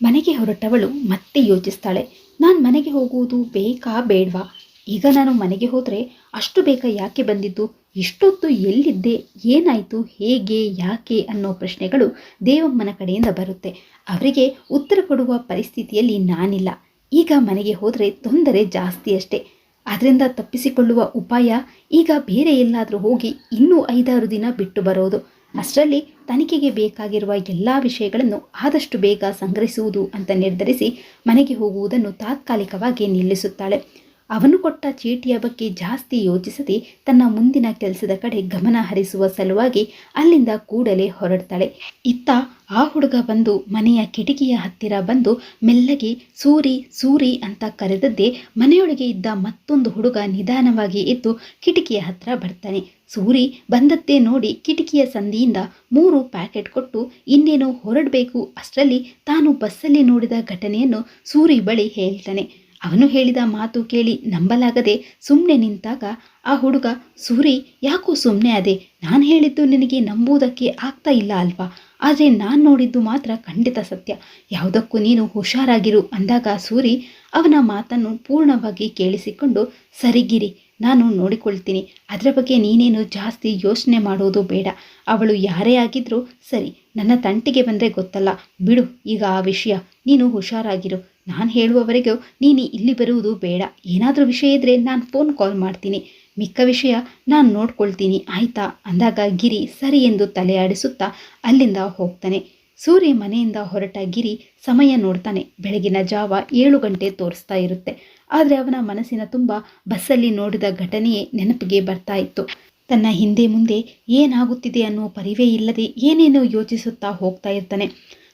ಮನೆಗೆ ಹೊರಟವಳು ಮತ್ತೆ ಯೋಚಿಸ್ತಾಳೆ. ನಾನು ಮನೆಗೆ ಹೋಗುವುದು ಬೇಕಾ ಬೇಡವಾ? ಈಗ ನಾನು ಮನೆಗೆ ಹೋದರೆ ಅಷ್ಟು ಬೇಗ ಯಾಕೆ ಬಂದಿದ್ದು? ಇಷ್ಟೊತ್ತು ಎಲ್ಲಿದ್ದೆ? ಏನಾಯಿತು? ಹೇಗೆ? ಯಾಕೆ? ಅನ್ನೋ ಪ್ರಶ್ನೆಗಳು ದೇವಮ್ಮನ ಕಡೆಯಿಂದ ಬರುತ್ತೆ. ಅವರಿಗೆ ಉತ್ತರ ಕೊಡುವ ಪರಿಸ್ಥಿತಿಯಲ್ಲಿ ನಾನಿಲ್ಲ. ಈಗ ಮನೆಗೆ ಹೋದರೆ ತೊಂದರೆ ಜಾಸ್ತಿ ಅಷ್ಟೇ. ಅದರಿಂದ ತಪ್ಪಿಸಿಕೊಳ್ಳುವ ಉಪಾಯ ಈಗ ಬೇರೆ ಎಲ್ಲಾದರೂ ಹೋಗಿ ಇನ್ನೂ 5-6 ದಿನ ಬಿಟ್ಟು ಬರೋದು. ಅಷ್ಟರಲ್ಲಿ ತನಿಖೆಗೆ ಬೇಕಾಗಿರುವ ಎಲ್ಲ ವಿಷಯಗಳನ್ನು ಆದಷ್ಟು ಬೇಗ ಸಂಗ್ರಹಿಸುವುದು ಅಂತ ನಿರ್ಧರಿಸಿ ಮನೆಗೆ ಹೋಗುವುದನ್ನು ತಾತ್ಕಾಲಿಕವಾಗಿ ನಿಲ್ಲಿಸುತ್ತಾಳೆ. ಅವನು ಕೊಟ್ಟ ಚೀಟಿಯ ಬಗ್ಗೆ ಜಾಸ್ತಿ ಯೋಚಿಸದೆ ತನ್ನ ಮುಂದಿನ ಕೆಲಸದ ಕಡೆ ಗಮನ ಹರಿಸುವ ಸಲುವಾಗಿ ಅಲ್ಲಿಂದ ಕೂಡಲೇ ಹೊರಡ್ತಾಳೆ. ಇತ್ತ ಆ ಹುಡುಗ ಬಂದು ಮನೆಯ ಕಿಟಕಿಯ ಹತ್ತಿರ ಬಂದು ಮೆಲ್ಲಗೆ ಸೂರಿ ಸೂರಿ ಅಂತ ಕರೆದದ್ದೇ ಮನೆಯೊಳಗೆ ಇದ್ದ ಮತ್ತೊಂದು ಹುಡುಗ ನಿಧಾನವಾಗಿ ಎದ್ದು ಕಿಟಕಿಯ ಹತ್ರ ಬರ್ತಾನೆ. ಸೂರಿ ಬಂದದ್ದೇ ನೋಡಿ ಕಿಟಕಿಯ ಸಂದಿಯಿಂದ 3 ಪ್ಯಾಕೆಟ್ ಕೊಟ್ಟು ಇನ್ನೇನು ಹೊರಡಬೇಕು ಅಷ್ಟರಲ್ಲಿ ತಾನು ಬಸ್ಸಲ್ಲಿ ನೋಡಿದ ಘಟನೆಯನ್ನು ಸೂರಿ ಬಳಿ ಹೇಳ್ತಾನೆ. ಅವನು ಹೇಳಿದ ಮಾತು ಕೇಳಿ ನಂಬಲಾಗದೆ ಸುಮ್ಮನೆ ನಿಂತಾಗ ಆ ಹುಡುಗ, ಸೂರಿ ಯಾಕೋ ಸುಮ್ಮನೆ ಅದೇ? ನಾನು ಹೇಳಿದ್ದು ನಿನಗೆ ನಂಬುವುದಕ್ಕೆ ಆಗ್ತಾ ಇಲ್ಲ ಅಲ್ವಾ? ಆದರೆ ನಾನು ನೋಡಿದ್ದು ಮಾತ್ರ ಖಂಡಿತ ಸತ್ಯ. ಯಾವುದಕ್ಕೂ ನೀನು ಹುಷಾರಾಗಿರು ಅಂದಾಗ ಸೂರಿ ಅವನ ಮಾತನ್ನು ಪೂರ್ಣವಾಗಿ ಕೇಳಿಸಿಕೊಂಡು, ಸರಿಗಿರಿ, ನಾನು ನೋಡಿಕೊಳ್ತೀನಿ. ಅದರ ಬಗ್ಗೆ ನೀನೇನು ಜಾಸ್ತಿ ಯೋಚನೆ ಮಾಡೋದು ಬೇಡ. ಅವಳು ಯಾರೇ ಆಗಿದ್ರೂ ಸರಿ, ನನ್ನ ತಂಟೆಗೆ ಬಂದರೆ ಗೊತ್ತಲ್ಲ ಬಿಡು. ಈಗ ಆ ವಿಷಯ, ನೀನು ಹುಷಾರಾಗಿರು. ನಾನು ಹೇಳುವವರೆಗೂ ನೀನು ಇಲ್ಲಿ ಬರುವುದು ಬೇಡ. ಏನಾದರೂ ವಿಷಯ ಇದ್ದರೆ ನಾನು ಫೋನ್ ಕಾಲ್ ಮಾಡ್ತೀನಿ. ಮಿಕ್ಕ ವಿಷಯ ನಾನು ನೋಡ್ಕೊಳ್ತೀನಿ, ಆಯಿತಾ ಅಂದಾಗ ಗಿರಿ ಸರಿ ಎಂದು ತಲೆಯಾಡಿಸುತ್ತಾ ಅಲ್ಲಿಂದ ಹೋಗ್ತಾನೆ. ಸೂರ್ಯ ಮನೆಯಿಂದ ಹೊರಟ ಗಿರಿ ಸಮಯ ನೋಡ್ತಾನೆ. ಬೆಳಗಿನ ಜಾವ 7 ಗಂಟೆ ತೋರಿಸ್ತಾ ಇರುತ್ತೆ. ಆದರೆ ಅವನ ಮನಸ್ಸಿನ ತುಂಬ ಬಸ್ಸಲ್ಲಿ ನೋಡಿದ ಘಟನೆಯೇ ನೆನಪಿಗೆ ಬರ್ತಾ ಇತ್ತು. ತನ್ನ ಹಿಂದೆ ಮುಂದೆ ಏನಾಗುತ್ತಿದೆ ಅನ್ನೋ ಪರಿವೇ ಇಲ್ಲದೆ ಏನೇನೋ ಯೋಚಿಸುತ್ತಾ ಹೋಗ್ತಾ ಇರ್ತಾನೆ.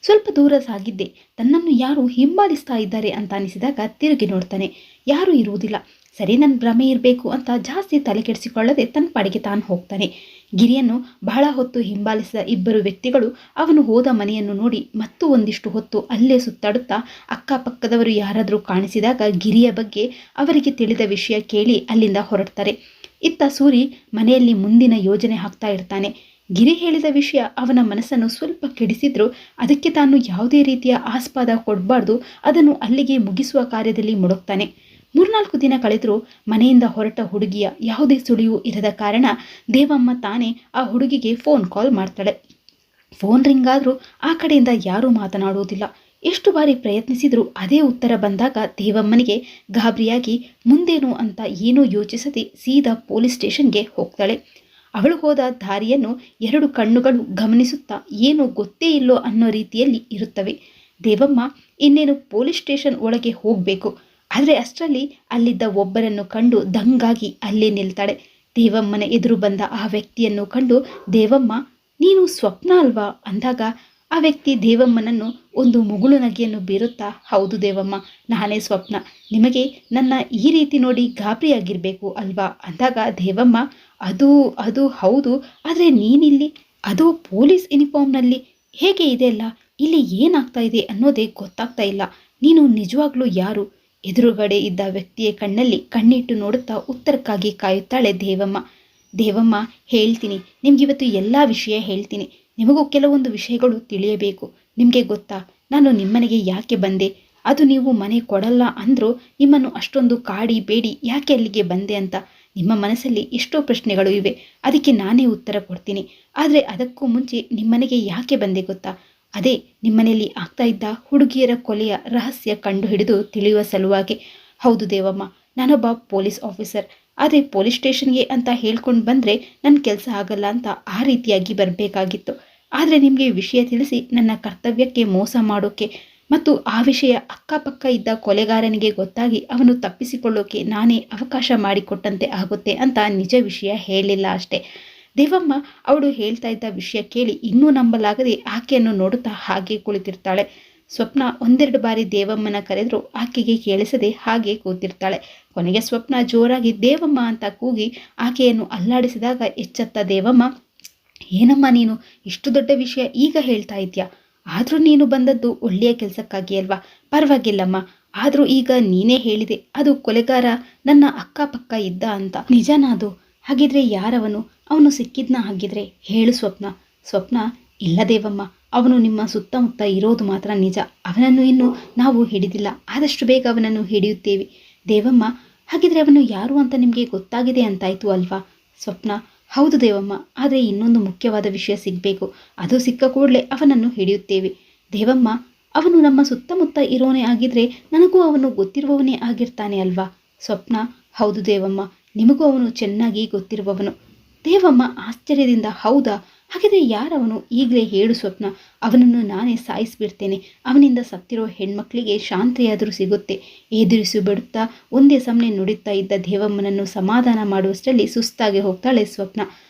ಸ್ವಲ್ಪ ದೂರ ಸಾಗಿದ್ದೆ ತನ್ನನ್ನು ಯಾರು ಹಿಂಬಾಲಿಸ್ತಾ ಇದ್ದಾರೆ ಅಂತ ಅನಿಸಿದಾಗ ತಿರುಗಿ ನೋಡ್ತಾನೆ. ಯಾರೂ ಇರುವುದಿಲ್ಲ. ಸರಿ, ನನ್ನ ಭ್ರಮೆ ಇರಬೇಕು ಅಂತ ಜಾಸ್ತಿ ತಲೆ ಕೆಡಿಸಿಕೊಳ್ಳದೆ ತನ್ನ ಪಾಡಿಗೆ ತಾನು ಹೋಗ್ತಾನೆ. ಗಿರಿಯನ್ನು ಬಹಳ ಹೊತ್ತು ಹಿಂಬಾಲಿಸಿದ 2 ವ್ಯಕ್ತಿಗಳು ಅವನು ಹೋದ ಮನೆಯನ್ನು ನೋಡಿ ಮತ್ತು ಒಂದಿಷ್ಟು ಹೊತ್ತು ಅಲ್ಲೇ ಸುತ್ತಾಡುತ್ತಾ ಅಕ್ಕಪಕ್ಕದವರು ಯಾರಾದರೂ ಕಾಣಿಸಿದಾಗ ಗಿರಿಯ ಬಗ್ಗೆ ಅವರಿಗೆ ತಿಳಿದ ವಿಷಯ ಕೇಳಿ ಅಲ್ಲಿಂದ ಹೊರಡ್ತಾರೆ. ಇತ್ತ ಸೂರಿ ಮನೆಯಲ್ಲಿ ಮುಂದಿನ ಯೋಜನೆ ಹಾಕ್ತಾ ಇರ್ತಾನೆ. ಗಿರಿ ಹೇಳಿದ ವಿಷಯ ಅವನ ಮನಸ್ಸನ್ನು ಸ್ವಲ್ಪ ಕೆಡಿಸಿದ್ರು ಅದಕ್ಕೆ ತಾನು ಯಾವುದೇ ರೀತಿಯ ಆಸ್ಪದ ಕೊಡಬಾರ್ದು, ಅದನ್ನು ಅಲ್ಲಿಗೆ ಮುಗಿಸುವ ಕಾರ್ಯದಲ್ಲಿ ಮುಡುಕ್ತಾನೆ. 3-4 ದಿನ ಕಳೆದರೂ ಮನೆಯಿಂದ ಹೊರಟ ಹುಡುಗಿಯ ಯಾವುದೇ ಸುಳಿವು ಇರದ ಕಾರಣ ದೇವಮ್ಮ ತಾನೇ ಆ ಹುಡುಗಿಗೆ ಫೋನ್ ಕಾಲ್ ಮಾಡ್ತಾಳೆ. ಫೋನ್ ರಿಂಗ್ ಆದರೂ ಆ ಕಡೆಯಿಂದ ಯಾರೂ ಮಾತನಾಡುವುದಿಲ್ಲ. ಎಷ್ಟು ಬಾರಿ ಪ್ರಯತ್ನಿಸಿದರೂ ಅದೇ ಉತ್ತರ ಬಂದಾಗ ದೇವಮ್ಮನಿಗೆ ಗಾಬರಿಯಾಗಿ ಮುಂದೇನು ಅಂತ ಏನೂ ಯೋಚಿಸದೆ ಸೀದಾ ಪೊಲೀಸ್ ಸ್ಟೇಷನ್ಗೆ ಹೋಗ್ತಾಳೆ. ಅವಳು ಹೋದ ದಾರಿಯನ್ನು 2 ಕಣ್ಣುಗಳು ಗಮನಿಸುತ್ತಾ ಏನೋ ಗೊತ್ತೇ ಇಲ್ಲೋ ಅನ್ನೋ ರೀತಿಯಲ್ಲಿ ಇರುತ್ತವೆ. ದೇವಮ್ಮ ಇನ್ನೇನು ಪೊಲೀಸ್ ಸ್ಟೇಷನ್ ಒಳಗೆ ಹೋಗಬೇಕು. ಆದರೆ ಅಷ್ಟರಲ್ಲಿ ಅಲ್ಲಿದ್ದ ಒಬ್ಬರನ್ನು ಕಂಡು ದಂಗಾಗಿ ಅಲ್ಲೇ ನಿಲ್ತಾಳೆ. ದೇವಮ್ಮನ ಎದುರು ಬಂದ ಆ ವ್ಯಕ್ತಿಯನ್ನು ಕಂಡು, ದೇವಮ್ಮ, ನೀನು ಸ್ವಪ್ನ ಅಲ್ವಾ ಅಂದಾಗ ಆ ವ್ಯಕ್ತಿ ದೇವಮ್ಮನನ್ನು ಒಂದು ಮುಗುಳು ನಗೆಯನ್ನು ಬೀರುತ್ತಾ, ಹೌದು ದೇವಮ್ಮ, ನಾನೇ ಸ್ವಪ್ನ. ನಿಮಗೆ ನನ್ನ ಈ ರೀತಿ ನೋಡಿ ಗಾಬರಿಯಾಗಿರಬೇಕು ಅಲ್ವಾ ಅಂದಾಗ ದೇವಮ್ಮ, ಅದು ಹೌದು, ಆದರೆ ನೀನಿಲ್ಲಿ, ಅದು ಪೊಲೀಸ್ ಯೂನಿಫಾರ್ಮ್ನಲ್ಲಿ ಹೇಗೆ ಇದೆ ಅಲ್ಲ, ಇಲ್ಲಿ ಏನಾಗ್ತಾ ಇದೆ ಅನ್ನೋದೇ ಗೊತ್ತಾಗ್ತಾ ಇಲ್ಲ. ನೀನು ನಿಜವಾಗ್ಲೂ ಯಾರು? ಎದುರುಗಡೆ ಇದ್ದ ವ್ಯಕ್ತಿಯ ಕಣ್ಣಲ್ಲಿ ಕಣ್ಣಿಟ್ಟು ನೋಡುತ್ತಾ ಉತ್ತರಕ್ಕಾಗಿ ಕಾಯುತ್ತಾಳೆ ದೇವಮ್ಮ. ದೇವಮ್ಮ, ಹೇಳ್ತೀನಿ, ನಿಮಗಿವತ್ತು ಎಲ್ಲ ವಿಷಯ ಹೇಳ್ತೀನಿ. ನಿಮಗೂ ಕೆಲವೊಂದು ವಿಷಯಗಳು ತಿಳಿಯಬೇಕು. ನಿಮಗೆ ಗೊತ್ತಾ ನಾನು ನಿಮ್ಮನೆಗೆ ಯಾಕೆ ಬಂದೆ? ಅದು ನೀವು ಮನೆ ಕೊಡಲ್ಲ ಅಂದರೂ ನಿಮ್ಮನ್ನು ಅಷ್ಟೊಂದು ಕಾಡಿ ಬೇಡಿ ಯಾಕೆ ಅಲ್ಲಿಗೆ ಬಂದೆ ಅಂತ ನಿಮ್ಮ ಮನಸ್ಸಲ್ಲಿ ಎಷ್ಟೋ ಪ್ರಶ್ನೆಗಳು ಇವೆ. ಅದಕ್ಕೆ ನಾನೇ ಉತ್ತರ ಕೊಡ್ತೀನಿ. ಆದರೆ ಅದಕ್ಕೂ ಮುಂಚೆ ನಿಮ್ಮನೆಗೆ ಯಾಕೆ ಬಂದೆ ಗೊತ್ತಾ? ಅದೇ ನಿಮ್ಮನೆಯಲ್ಲಿ ಆಗ್ತಾ ಇದ್ದ ಹುಡುಗಿಯರ ಕೊಲೆಯ ರಹಸ್ಯ ಕಂಡುಹಿಡಿದು ತಿಳಿಯುವ ಸಲುವಾಗಿ. ಹೌದು ದೇವಮ್ಮ, ನಾನೊಬ್ಬ ಪೊಲೀಸ್ ಆಫೀಸರ್. ಆದರೆ ಪೊಲೀಸ್ ಸ್ಟೇಷನ್ಗೆ ಅಂತ ಹೇಳ್ಕೊಂಡು ಬಂದರೆ ನನ್ನ ಕೆಲಸ ಆಗಲ್ಲ ಅಂತ ಆ ರೀತಿಯಾಗಿ ಬರಬೇಕಾಗಿತ್ತು. ಆದರೆ ನಿಮಗೆ ವಿಷಯ ತಿಳಿಸಿ ನನ್ನ ಕರ್ತವ್ಯಕ್ಕೆ ಮೋಸ ಮಾಡೋಕ್ಕೆ ಮತ್ತು ಆ ವಿಷಯ ಅಕ್ಕಪಕ್ಕ ಇದ್ದ ಕೊಲೆಗಾರನಿಗೆ ಗೊತ್ತಾಗಿ ಅವನು ತಪ್ಪಿಸಿಕೊಳ್ಳೋಕೆ ನಾನೇ ಅವಕಾಶ ಮಾಡಿಕೊಟ್ಟಂತೆ ಆಗುತ್ತೆ ಅಂತ ನಿಜ ವಿಷಯ ಹೇಳಲಿಲ್ಲ ಅಷ್ಟೇ. ದೇವಮ್ಮ ಅವಳು ಹೇಳ್ತಾ ಇದ್ದ ವಿಷಯ ಕೇಳಿ ಇನ್ನೂ ನಂಬಲಾಗದೆ ಆಕೆಯನ್ನು ನೋಡುತ್ತಾ ಹಾಗೆ ಕುಳಿತಿರ್ತಾಳೆ. ಸ್ವಪ್ನ 1-2 ಬಾರಿ ದೇವಮ್ಮನ ಕರೆದರೂ ಆಕೆಗೆ ಕೇಳಿಸದೆ ಹಾಗೆ ಕೂತಿರ್ತಾಳೆ. ಕೊನೆಗೆ ಸ್ವಪ್ನ ಜೋರಾಗಿ ದೇವಮ್ಮ ಅಂತ ಕೂಗಿ ಆಕೆಯನ್ನು ಅಲ್ಲಾಡಿಸಿದಾಗ ಎಚ್ಚೆತ್ತ ದೇವಮ್ಮ, ಏನಮ್ಮ ನೀನು ಇಷ್ಟು ದೊಡ್ಡ ವಿಷಯ ಈಗ ಹೇಳ್ತಾ ಇದೆಯಾ? ಆದರೂ ನೀನು ಬಂದದ್ದು ಒಳ್ಳೆಯ ಕೆಲಸಕ್ಕಾಗಿ ಅಲ್ವಾ? ಪರವಾಗಿಲ್ಲಮ್ಮ. ಆದರೂ ಈಗ ನೀನೇ ಹೇಳಿದೆ ಅದು ಕೊಲೆಗಾರ ನನ್ನ ಅಕ್ಕಪಕ್ಕ ಇದ್ದ ಅಂತ. ನಿಜನಾ ಅದು? ಹಾಗಿದ್ರೆ ಯಾರವನು? ಅವನು ಸಿಕ್ಕಿದ್ನ ಹಾಗಿದ್ರೆ ಹೇಳು ಸ್ವಪ್ನ. ಸ್ವಪ್ನ, ಇಲ್ಲ ದೇವಮ್ಮ, ಅವನು ನಿಮ್ಮ ಸುತ್ತಮುತ್ತ ಇರೋದು ಮಾತ್ರ ನಿಜ. ಅವನನ್ನು ಇನ್ನೂ ನಾವು ಹಿಡಿದಿಲ್ಲ. ಆದಷ್ಟು ಬೇಗ ಅವನನ್ನು ಹಿಡಿಯುತ್ತೇವೆ. ದೇವಮ್ಮ, ಹಾಗಿದ್ರೆ ಅವನು ಯಾರು ಅಂತ ನಿಮಗೆ ಗೊತ್ತಾಗಿದೆ ಅಂತಾಯ್ತು ಅಲ್ವಾ? ಸ್ವಪ್ನ: ಹೌದು ದೇವಮ್ಮ, ಆದರೆ ಇನ್ನೊಂದು ಮುಖ್ಯವಾದ ವಿಷಯ ಸಿಗಬೇಕು. ಅದು ಸಿಕ್ಕ ಕೂಡಲೇ ಅವನನ್ನು ಹಿಡಿಯುತ್ತೇವೆ. ದೇವಮ್ಮ, ಅವನು ನಮ್ಮ ಸುತ್ತಮುತ್ತ ಇರೋನೇ ಆಗಿದ್ರೆ ನನಗೂ ಅವನು ಗೊತ್ತಿರುವವನೇ ಆಗಿರ್ತಾನೆ ಅಲ್ವಾ? ಸ್ವಪ್ನ: ಹೌದು ದೇವಮ್ಮ, ನಿಮಗೂ ಅವನು ಚೆನ್ನಾಗಿ ಗೊತ್ತಿರುವವನು. ದೇವಮ್ಮ ಆಶ್ಚರ್ಯದಿಂದ: ಹೌದಾ? ಹಾಗಿದ್ರೆ ಯಾರವನು? ಈಗಲೇ ಹೇಳು ಸ್ವಪ್ನ. ಅವನನ್ನು ನಾನೇ ಸಾಯಿಸಿಬಿಡ್ತೇನೆ. ಅವನಿಂದ ಸತ್ತಿರೋ ಹೆಣ್ಮಕ್ಳಿಗೆ ಶಾಂತಿಯಾದರೂ ಸಿಗುತ್ತೆ. ಎದುರಿಸಿ ಬಿಡುತ್ತಾ ಒಂದೇ ಸಮನೆ ನುಡಿತಾ ಇದ್ದ ದೇವಮ್ಮನನ್ನು ಸಮಾಧಾನ ಮಾಡುವಷ್ಟರಲ್ಲಿ ಸುಸ್ತಾಗಿ ಹೋಗ್ತಾಳೆ ಸ್ವಪ್ನ.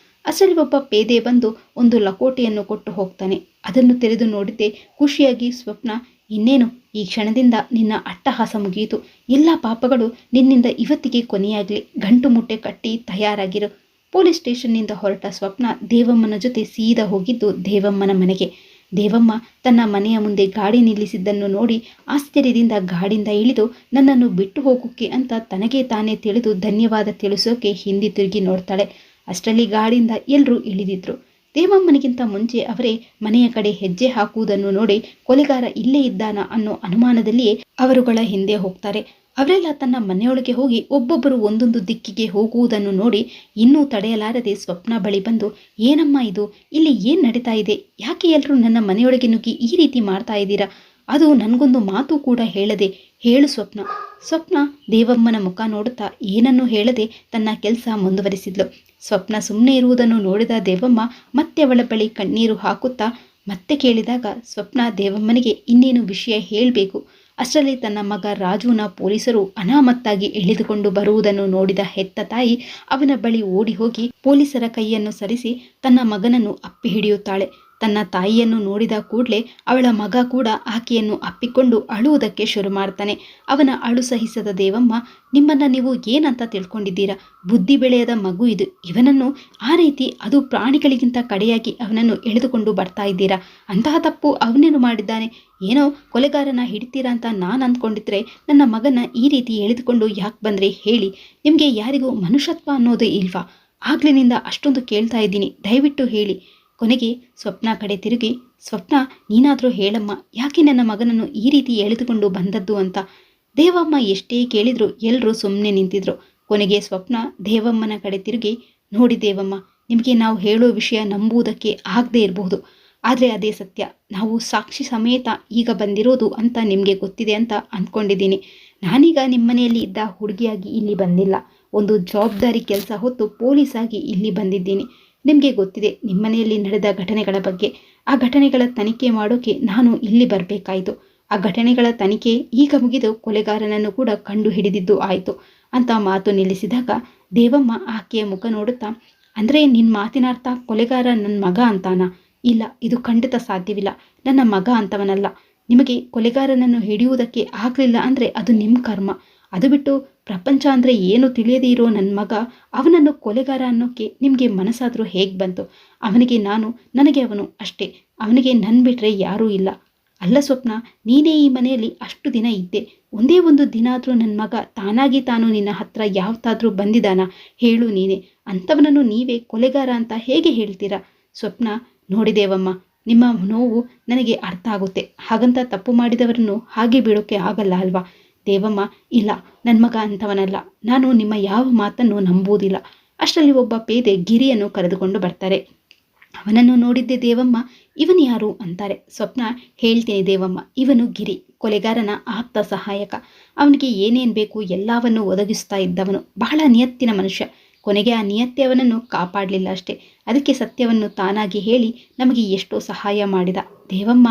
ಅಷ್ಟರಲ್ಲಿ ಒಬ್ಬ ಪೇದೆ ಬಂದು ಒಂದು ಲಕೋಟೆಯನ್ನು ಕೊಟ್ಟು ಹೋಗ್ತಾನೆ. ಅದನ್ನು ತೆರೆದು ನೋಡಿದ್ದೆ ಖುಷಿಯಾಗಿ ಸ್ವಪ್ನ: ಇನ್ನೇನು, ಈ ಕ್ಷಣದಿಂದ ನಿನ್ನ ಅಟ್ಟಹಾಸ ಮುಗಿಯಿತು. ಎಲ್ಲ ಪಾಪಗಳು ನಿನ್ನಿಂದ ಇವತ್ತಿಗೆ ಕೊನೆಯಾಗಲಿ. ಗಂಟು ಮುಟ್ಟೆ ಕಟ್ಟಿ ತಯಾರಾಗಿರು. ಪೊಲೀಸ್ ಸ್ಟೇಷನ್ನಿಂದ ಹೊರಟ ಸ್ವಪ್ನ ದೇವಮ್ಮನ ಜೊತೆ ಸೀದಾ ಹೋಗಿದ್ದು ದೇವಮ್ಮನ ಮನೆಗೆ. ದೇವಮ್ಮ ತನ್ನ ಮನೆಯ ಮುಂದೆ ಗಾಡಿ ನಿಲ್ಲಿಸಿದ್ದನ್ನು ನೋಡಿ ಆಶ್ಚರ್ಯದಿಂದ ಗಾಡಿಯಿಂದ ಇಳಿದು ನನ್ನನ್ನು ಬಿಟ್ಟು ಹೋಗೋಕ್ಕೆ ಅಂತ ತನಗೆ ತಾನೇ ತಿಳಿದು ಧನ್ಯವಾದ ತಿಳಿಸೋಕೆ ಹಿಂದಿ ತಿರುಗಿ ನೋಡ್ತಾಳೆ. ಅಷ್ಟರಲ್ಲಿ ಗಾಡಿಯಿಂದ ಎಲ್ಲರೂ ಇಳಿದಿದ್ರು. ದೇವಮ್ಮನಿಗಿಂತ ಮುಂಚೆ ಅವರೇ ಮನೆಯ ಕಡೆ ಹೆಜ್ಜೆ ಹಾಕುವುದನ್ನು ನೋಡಿ ಕೊಲೆಗಾರ ಇಲ್ಲೇ ಇದ್ದಾನ ಅನ್ನೋ ಅನುಮಾನದಲ್ಲಿಯೇ ಅವರುಗಳ ಹಿಂದೆ ಹೋಗ್ತಾರೆ. ಅವರೆಲ್ಲ ತನ್ನ ಮನೆಯೊಳಗೆ ಹೋಗಿ ಒಬ್ಬೊಬ್ಬರು ಒಂದೊಂದು ದಿಕ್ಕಿಗೆ ಹೋಗುವುದನ್ನು ನೋಡಿ ಇನ್ನೂ ತಡೆಯಲಾರದೆ ಸ್ವಪ್ನ ಬಳಿ ಬಂದು: ಏನಮ್ಮ ಇದು? ಇಲ್ಲಿ ಏನು ನಡೀತಾ ಇದೆ? ಯಾಕೆ ಎಲ್ಲರೂ ನನ್ನ ಮನೆಯೊಳಗೆ ನುಗ್ಗಿ ಈ ರೀತಿ ಮಾಡ್ತಾ ಇದ್ದೀರಾ? ಅದು ನನಗೊಂದು ಮಾತು ಕೂಡ ಹೇಳದೆ ಹೇಳು ಸ್ವಪ್ನ. ಸ್ವಪ್ನ ದೇವಮ್ಮನ ಮುಖ ನೋಡುತ್ತಾ ಏನನ್ನೂ ಹೇಳದೆ ತನ್ನ ಕೆಲಸ ಮುಂದುವರಿಸಿದ್ಲು. ಸ್ವಪ್ನ ಸುಮ್ಮನೆ ಇರುವುದನ್ನು ನೋಡಿದ ದೇವಮ್ಮ ಮತ್ತೆ ಅವಳ ಬಳಿ ಕಣ್ಣೀರು ಹಾಕುತ್ತಾ ಮತ್ತೆ ಕೇಳಿದಾಗ ಸ್ವಪ್ನ ದೇವಮ್ಮನಿಗೆ ಇನ್ನೇನು ವಿಷಯ ಹೇಳಬೇಕು. ಅಷ್ಟರಲ್ಲಿ ತನ್ನ ಮಗ ರಾಜುನ ಪೊಲೀಸರು ಅನಾಮತ್ತಾಗಿ ಎಳೆದುಕೊಂಡು ಬರುವುದನ್ನು ನೋಡಿದ ಹೆತ್ತ ತಾಯಿ ಅವನ ಬಳಿ ಓಡಿ ಹೋಗಿ ಪೊಲೀಸರ ಕೈಯನ್ನು ಸರಿಸಿ ತನ್ನ ಮಗನನ್ನು ಅಪ್ಪಿ ಹಿಡಿಯುತ್ತಾಳೆ. ತನ್ನ ತಾಯಿಯನ್ನು ನೋಡಿದ ಕೂಡಲೇ ಅವಳ ಮಗ ಕೂಡ ಆಕೆಯನ್ನು ಅಪ್ಪಿಕೊಂಡು ಅಳುವುದಕ್ಕೆ ಶುರು ಮಾಡ್ತಾನೆ. ಅವನ ಅಳು ಸಹಿಸದ ದೇವಮ್ಮ: ನಿಮ್ಮನ್ನು ನೀವು ಏನಂತ ತಿಳ್ಕೊಂಡಿದ್ದೀರಾ? ಬುದ್ಧಿ ಬೆಳೆಯದ ಮಗು ಇದು. ಇವನನ್ನು ಆ ರೀತಿ, ಅದು ಪ್ರಾಣಿಗಳಿಗಿಂತ ಕಡೆಯಾಗಿ ಅವನನ್ನು ಎಳೆದುಕೊಂಡು ಬರ್ತಾ ಇದ್ದೀರಾ? ಅಂತಹ ತಪ್ಪು ಅವನೇನು ಮಾಡಿದ್ದಾನೆ? ಏನೋ ಕೊಲೆಗಾರನ ಹಿಡಿತೀರಾ ಅಂತ ನಾನು ಅಂದ್ಕೊಂಡಿದ್ರೆ ನನ್ನ ಮಗನ ಈ ರೀತಿ ಎಳೆದುಕೊಂಡು ಯಾಕೆ ಬಂದರೆ ಹೇಳಿ? ನಿಮಗೆ ಯಾರಿಗೂ ಮನುಷ್ಯತ್ವ ಅನ್ನೋದು ಇಲ್ವಾ? ಆಗ್ಲಿನಿಂದ ಅಷ್ಟೊಂದು ಕೇಳ್ತಾ ಇದ್ದೀನಿ, ದಯವಿಟ್ಟು ಹೇಳಿ. ಕೊನೆಗೆ ಸ್ವಪ್ನ ಕಡೆ ತಿರುಗಿ: ಸ್ವಪ್ನ, ನೀನಾದರೂ ಹೇಳಮ್ಮ, ಯಾಕೆ ನನ್ನ ಮಗನನ್ನು ಈ ರೀತಿ ಎಳೆದುಕೊಂಡು ಬಂದದ್ದು ಅಂತ. ದೇವಮ್ಮ ಎಷ್ಟೇ ಕೇಳಿದ್ರು ಎಲ್ಲರೂ ಸುಮ್ಮನೆ ನಿಂತಿದ್ರು. ಕೊನೆಗೆ ಸ್ವಪ್ನ ದೇವಮ್ಮನ ಕಡೆ ತಿರುಗಿ: ನೋಡಿ ದೇವಮ್ಮ, ನಿಮಗೆ ನಾವು ಹೇಳೋ ವಿಷಯ ನಂಬುವುದಕ್ಕೆ ಆಗದೇ ಇರಬಹುದು, ಆದರೆ ಅದೇ ಸತ್ಯ. ನಾವು ಸಾಕ್ಷಿ ಸಮೇತ ಈಗ ಬಂದಿರೋದು ಅಂತ ನಿಮಗೆ ಗೊತ್ತಿದೆ ಅಂತ ಅಂದ್ಕೊಂಡಿದ್ದೀನಿ. ನಾನೀಗ ನಿಮ್ಮನೆಯಲ್ಲಿ ಇದ್ದ ಹುಡುಗಿಯಾಗಿ ಇಲ್ಲಿ ಬಂದಿಲ್ಲ, ಒಂದು ಜವಾಬ್ದಾರಿ ಕೆಲಸ ಹೊತ್ತು ಪೊಲೀಸಾಗಿ ಇಲ್ಲಿ ಬಂದಿದ್ದೀನಿ. ನಿಮಗೆ ಗೊತ್ತಿದೆ ನಿಮ್ಮನೆಯಲ್ಲಿ ನಡೆದ ಘಟನೆಗಳ ಬಗ್ಗೆ. ಆ ಘಟನೆಗಳ ತನಿಖೆ ಮಾಡೋಕೆ ನಾನು ಇಲ್ಲಿ ಬರಬೇಕಾಯಿತು. ಆ ಘಟನೆಗಳ ತನಿಖೆ ಈಗ ಮುಗಿದು ಕೊಲೆಗಾರನನ್ನು ಕೂಡ ಕಂಡು ಹಿಡಿದಿದ್ದು ಆಯಿತು ಅಂತ ಮಾತು ನಿಲ್ಲಿಸಿದಾಗ ದೇವಮ್ಮ ಆಕೆಯ ಮುಖ ನೋಡುತ್ತಾ: ಅಂದರೆ ನಿನ್ನ ಮಾತಿನ ಅರ್ಥ ಕೊಲೆಗಾರ ನನ್ನ ಮಗ ಅಂತಾನ? ಇಲ್ಲ, ಇದು ಖಂಡಿತ ಸಾಧ್ಯವಿಲ್ಲ. ನನ್ನ ಮಗ ಅಂತವನಲ್ಲ. ನಿಮಗೆ ಕೊಲೆಗಾರನನ್ನು ಹಿಡಿಯುವುದಕ್ಕೆ ಆಗಲಿಲ್ಲ ಅಂದರೆ ಅದು ನಿಮ್ಮ ಕರ್ಮ. ಅದು ಬಿಟ್ಟು ಪ್ರಪಂಚ ಅಂದರೆ ಏನು ತಿಳಿಯದೇ ಇರೋ ನನ್ನ ಮಗ, ಅವನನ್ನು ಕೊಲೆಗಾರ ಅನ್ನೋಕ್ಕೆ ನಿಮಗೆ ಮನಸ್ಸಾದರೂ ಹೇಗೆ ಬಂತು? ಅವನಿಗೆ ನಾನು, ನನಗೆ ಅವನು ಅಷ್ಟೇ. ಅವನಿಗೆ ನನ್ನ ಬಿಟ್ಟರೆ ಯಾರೂ ಇಲ್ಲ. ಅಲ್ಲ ಸ್ವಪ್ನ, ನೀನೇ ಈ ಮನೆಯಲ್ಲಿ ಅಷ್ಟು ದಿನ ಇದ್ದೆ, ಒಂದೇ ಒಂದು ದಿನ ಆದರೂ ನನ್ನ ಮಗ ತಾನಾಗಿ ತಾನು ನಿನ್ನ ಹತ್ರ ಯಾವತ್ತಾದರೂ ಬಂದಿದ್ದಾನ? ಹೇಳು ನೀನೇ. ಅಂಥವನನ್ನು ನೀವೇ ಕೊಲೆಗಾರ ಅಂತ ಹೇಗೆ ಹೇಳ್ತೀರಾ? ಸ್ವಪ್ನ: ನೋಡಿ ದೇವಮ್ಮ, ನಿಮ್ಮ ನೋವು ನನಗೆ ಅರ್ಥ ಆಗುತ್ತೆ. ಹಾಗಂತ ತಪ್ಪು ಮಾಡಿದವರನ್ನು ಹಾಗೆ ಬಿಡೋಕ್ಕೆ ಆಗಲ್ಲ ಅಲ್ವಾ? ದೇವಮ್ಮ: ಇಲ್ಲ, ನನ್ನ ಮಗ ಅಂಥವನಲ್ಲ. ನಾನು ನಿಮ್ಮ ಯಾವ ಮಾತನ್ನು ನಂಬುವುದಿಲ್ಲ. ಅಷ್ಟರಲ್ಲಿ ಒಬ್ಬ ಪೇದೆ ಗಿರಿಯನ್ನು ಕರೆದುಕೊಂಡು ಬರ್ತಾರೆ. ಅವನನ್ನು ನೋಡಿದ್ದೆ ದೇವಮ್ಮ: ಇವನು ಯಾರು ಅಂತಾರೆ. ಸ್ವಪ್ನ: ಹೇಳ್ತೀನಿ ದೇವಮ್ಮ, ಇವನು ಗಿರಿ, ಕೊಲೆಗಾರನ ಆಪ್ತ ಸಹಾಯಕ. ಅವನಿಗೆ ಏನೇನು ಬೇಕು ಎಲ್ಲವನ್ನು ಒದಗಿಸ್ತಾ ಇದ್ದವನು. ಬಹಳ ನಿಯತ್ತಿನ ಮನುಷ್ಯ. ಕೊನೆಗೆ ಆ ನಿಯತ್ತೆ ಅವನನ್ನು ಕಾಪಾಡಲಿಲ್ಲ ಅಷ್ಟೇ. ಅದಕ್ಕೆ ಸತ್ಯವನ್ನು ತಾನಾಗಿ ಹೇಳಿ ನಮಗೆ ಎಷ್ಟೋ ಸಹಾಯ ಮಾಡಿದ. ದೇವಮ್ಮ,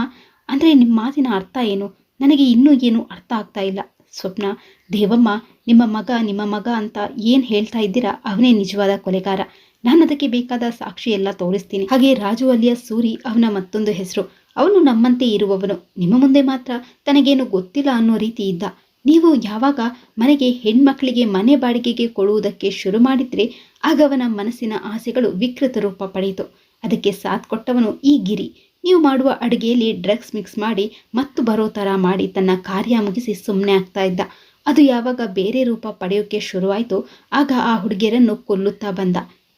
ಅಂದರೆ ನಿಮ್ಮ ಮಾತಿನ ಅರ್ಥ ಏನು? ನನಗೆ ಇನ್ನೂ ಏನು ಅರ್ಥ ಆಗ್ತಾ ಇಲ್ಲ. ಸ್ವಪ್ನ: ದೇವಮ್ಮ, ನಿಮ್ಮ ಮಗ ಅಂತ ಏನು ಹೇಳ್ತಾ ಇದ್ದೀರಾ, ಅವನೇ ನಿಜವಾದ ಕೊಲೆಗಾರ. ನಾನು ಅದಕ್ಕೆ ಬೇಕಾದ ಸಾಕ್ಷಿ ಎಲ್ಲ ತೋರಿಸ್ತೀನಿ. ಹಾಗೆ ರಾಜು ಅಲಿಯಾಸ್ ಸೂರಿ ಅವನ ಮತ್ತೊಂದು ಹೆಸರು. ಅವನು ನಮ್ಮಂತೆ ಇರುವವನು. ನಿಮ್ಮ ಮುಂದೆ ಮಾತ್ರ ತನಗೇನು ಗೊತ್ತಿಲ್ಲ ಅನ್ನೋ ರೀತಿ ಇದ್ದ. ನೀವು ಯಾವಾಗ ಮನೆಗೆ ಹೆಣ್ಮಕ್ಳಿಗೆ ಮನೆ ಬಾಡಿಗೆಗೆ ಕೊಡುವುದಕ್ಕೆ ಶುರು ಮಾಡಿದ್ರೆ ಆಗ ಅವನ ಮನಸ್ಸಿನ ಆಸೆಗಳು ವಿಕೃತ ರೂಪ ಪಡೆಯಿತು. ಅದಕ್ಕೆ ಸಾಥ್ ಕೊಟ್ಟವನು ಈ ಗಿರಿ. ನೀವು ಮಾಡುವ ಅಡುಗೆಯಲ್ಲಿ ಡ್ರಗ್ಸ್ ಮಿಕ್ಸ್ ಮಾಡಿ ಮತ್ತು ಬರೋ ಥರ ಮಾಡಿ ತನ್ನ ಕಾರ್ಯ ಮುಗಿಸಿ ಸುಮ್ಮನೆ ಆಗ್ತಾ ಇದ್ದ. ಅದು ಯಾವಾಗ ಬೇರೆ ರೂಪ ಪಡೆಯೋಕ್ಕೆ ಶುರುವಾಯಿತು ಆಗ ಆ ಹುಡುಗಿಯರನ್ನು ಕೊಲ್ಲುತ್ತಾ ಬಂದ.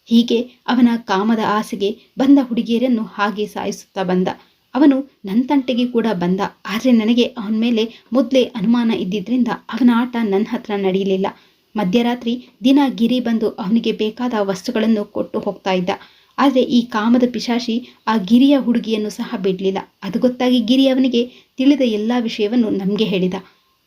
ಹೀಗೆ ಅವನ ಕಾಮದ ಆಸೆಗೆ ಬಂದ ಹುಡುಗಿಯರನ್ನು ಹಾಗೆ ಸಾಯಿಸುತ್ತಾ ಬಂದ. ಅವನು ನನ್ನ ತಂಟೆಗೆ ಕೂಡ ಬಂದ. ಆದರೆ ನನಗೆ ಅವನ ಮೇಲೆ ಮೊದಲೇ ಅನುಮಾನ ಇದ್ದಿದ್ದರಿಂದ ಅವನ ಆಟ ನನ್ನ ಹತ್ರ ನಡೆಯಲಿಲ್ಲ. ಮಧ್ಯರಾತ್ರಿ ದಿನ ಗಿರಿ ಬಂದು ಅವನಿಗೆ ಬೇಕಾದ ವಸ್ತುಗಳನ್ನು ಕೊಟ್ಟು ಹೋಗ್ತಾ ಇದ್ದ. ಆದರೆ ಈ ಕಾಮದ ಪಿಶಾಚಿ ಆ ಗಿರಿಯ ಹುಡುಗಿಯನ್ನು ಸಹ ಬಿಡಲಿಲ್ಲ. ಅದು ಗೊತ್ತಾಗಿ ಗಿರಿ ಅವನಿಗೆ ತಿಳಿದ ಎಲ್ಲ ವಿಷಯವನ್ನು ನಮಗೆ ಹೇಳಿದ.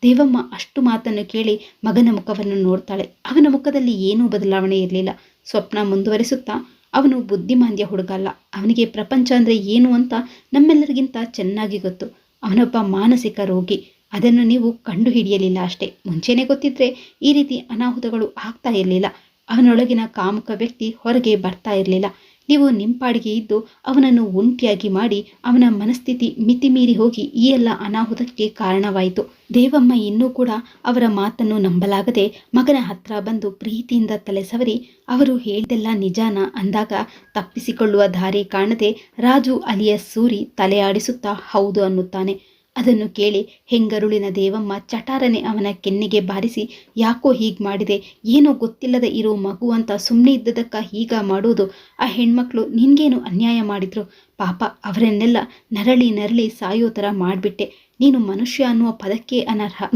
ದೇವಮ್ಮ ಅಷ್ಟು ಮಾತನ್ನು ಕೇಳಿ ಮಗನ ಮುಖವನ್ನು ನೋಡ್ತಾಳೆ. ಅವನ ಮುಖದಲ್ಲಿ ಏನೂ ಬದಲಾವಣೆ ಇರಲಿಲ್ಲ. ಸ್ವಪ್ನ ಮುಂದುವರಿಸುತ್ತಾ, ಅವನು ಬುದ್ಧಿಮಾಂದ್ಯ ಹುಡುಗ ಅಲ್ಲ. ಅವನಿಗೆ ಪ್ರಪಂಚ ಅಂದರೆ ಏನು ಅಂತ ನಮ್ಮೆಲ್ಲರಿಗಿಂತ ಚೆನ್ನಾಗಿ ಗೊತ್ತು. ಅವನೊಬ್ಬ ಮಾನಸಿಕ ರೋಗಿ. ಅದನ್ನು ನೀವು ಕಂಡುಹಿಡಿಯಲಿಲ್ಲ ಅಷ್ಟೇ. ಮುಂಚೆನೇ ಗೊತ್ತಿದ್ರೆ ಈ ರೀತಿ ಅನಾಹುತಗಳು ಆಗ್ತಾ ಇರಲಿಲ್ಲ. ಅವನೊಳಗಿನ ಕಾಮುಕ ವ್ಯಕ್ತಿ ಹೊರಗೆ ಬರ್ತಾ ಇರಲಿಲ್ಲ. ನೀವು ನಿಂಪಾಡಿಗೆ ಇದ್ದು ಅವನನ್ನು ಒಂಟಿಯಾಗಿ ಮಾಡಿ ಅವನ ಮನಸ್ಥಿತಿ ಮಿತಿಮೀರಿ ಹೋಗಿ ಈ ಎಲ್ಲ ಅನಾಹುತಕ್ಕೆ ಕಾರಣವಾಯಿತು. ದೇವಮ್ಮ ಇನ್ನೂ ಕೂಡ ಅವರ ಮಾತನ್ನು ನಂಬಲಾಗದೆ ಮಗನ ಹತ್ರ ಬಂದು ಪ್ರೀತಿಯಿಂದ ತಲೆ ಸವರಿ, ಅವರು ಹೇಳಿದೆಲ್ಲ ನಿಜಾನ ಅಂದಾಗ ತಪ್ಪಿಸಿಕೊಳ್ಳುವ ದಾರಿ ಕಾಣದೆ ರಾಜು ಅಲಿಯಾಸ್ ಸೂರಿ ತಲೆ ಆಡಿಸುತ್ತಾ ಹೌದು ಅನ್ನುತ್ತಾನೆ. ಅದನ್ನು ಕೇಳಿ ಹೆಂಗರುಳಿನ ದೇವಮ್ಮ ಚಟಾರನೆ ಅವನ ಕೆನ್ನೆಗೆ ಬಾರಿಸಿ, ಯಾಕೋ ಹೀಗೆ ಮಾಡಿದೆ, ಏನೋ ಗೊತ್ತಿಲ್ಲದೆ ಇರೋ ಮಗು ಅಂತ ಸುಮ್ಮನೆ ಇದ್ದದಕ್ಕ ಹೀಗ ಮಾಡೋದು? ಆ ಹೆಣ್ಮಕ್ಳು ನಿನ್ಗೇನು ಅನ್ಯಾಯ ಮಾಡಿದ್ರು? ಪಾಪ ಅವರನ್ನೆಲ್ಲ ನರಳಿ ನರಳಿ ಸಾಯೋ ಥರ ಮಾಡಿಬಿಟ್ಟೆ. ನೀನು ಮನುಷ್ಯ ಅನ್ನುವ ಪದಕ್ಕೆ ಅನರ್ಹ.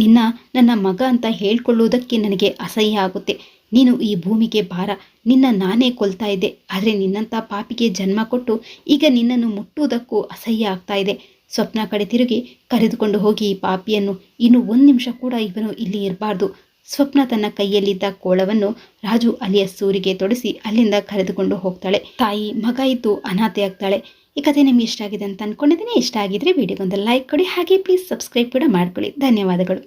ನನ್ನ ಮಗ ಅಂತ ಹೇಳ್ಕೊಳ್ಳೋದಕ್ಕೆ ನನಗೆ ಅಸಹ್ಯ ಆಗುತ್ತೆ. ನೀನು ಈ ಭೂಮಿಗೆ ಭಾರ. ನಿನ್ನ ನಾನೇ ಕೊಲ್ತಾ ಇದ್ದೆ. ಆದರೆ ನಿನ್ನಂಥ ಪಾಪಿಗೆ ಜನ್ಮ ಕೊಟ್ಟು ಈಗ ನಿನ್ನನ್ನು ಮುಟ್ಟುವುದಕ್ಕೂ ಅಸಹ್ಯ ಆಗ್ತಾ ಇದೆ. ಸ್ವಪ್ನ ಕಡೆ ತಿರುಗಿ, ಕರೆದುಕೊಂಡು ಹೋಗಿ ಈ ಪಾಪಿಯನ್ನು. ಇನ್ನು 1 ನಿಮಿಷ ಕೂಡ ಇವನು ಇಲ್ಲಿ ಇರಬಾರ್ದು. ಸ್ವಪ್ನ ತನ್ನ ಕೈಯಲ್ಲಿದ್ದ ಕೋಳವನ್ನು ರಾಜು ಅಲಿಯಾಸ್ ಸೂರಿಗೆ ತೊಡಿಸಿ ಅಲ್ಲಿಂದ ಕರೆದುಕೊಂಡು ಹೋಗ್ತಾಳೆ. ತಾಯಿ ಮಗ ಇದ್ದು ಅನಾಥೆ ಆಗ್ತಾಳೆ. ಈ ಕಥೆ ನಿಮ್ಗೆ ಇಷ್ಟ ಆಗಿದೆ ಅಂತ ಅನ್ಕೊಂಡಿದ್ದೀನಿ. ಇಷ್ಟ ಆಗಿದ್ರೆ ವಿಡಿಯೋಗೊಂದು ಲೈಕ್ ಕೊಡಿ, ಹಾಗೆ ಪ್ಲೀಸ್ ಸಬ್ಸ್ಕ್ರೈಬ್ ಕೂಡ ಮಾಡ್ಕೊಳ್ಳಿ. ಧನ್ಯವಾದಗಳು.